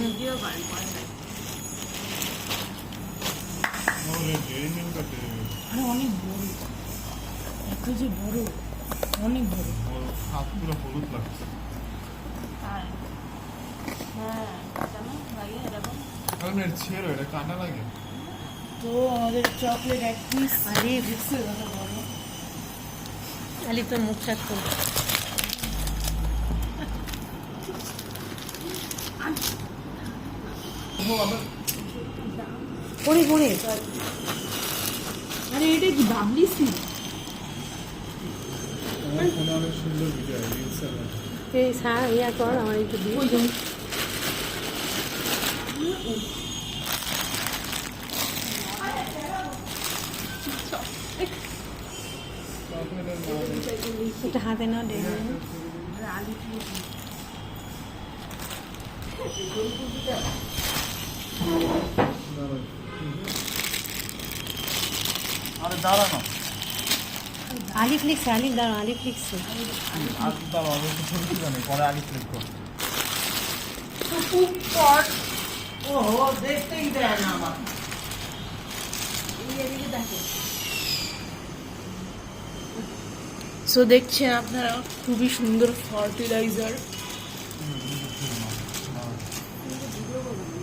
Video বান করে না। ওরে গেমিং কাটে আরে অনেক বড়, এত যে বড়, অনেক বড়। ওর হাত পুরো হলুদ লাগছে। হ্যাঁ হ্যাঁ, জানো ভাইয়া এরকম। কারণ এর ছেড়ো এটা কাটা লাগে। তো আমাদের চকলেট এক পিস। আরে দেখছো কত বড়। আলি তো মুখ চাক করো। পড়ে পড়ে আরে এটা কি বাবলি সিড? আমার ফোনে অনেক সুন্দর ভিডিও রিলস আছে। এই ইয়া কর আমার একটু দিয়ে। ওই জন্য এটা হাতে নাও ডেকে আলু দিয়ে আরে দাঁড়ানো আলি ফ্লিক্স আলি দাও আলি ফ্লিক্স আর দাঁড়াও আমি একটু ছবি তুলে নেই পরে আগে ক্লিক করো। ওহো, দেখতেই দেয় না আমার। সো দেখছেন আপনারা খুবই সুন্দর ফার্টিলাইজার।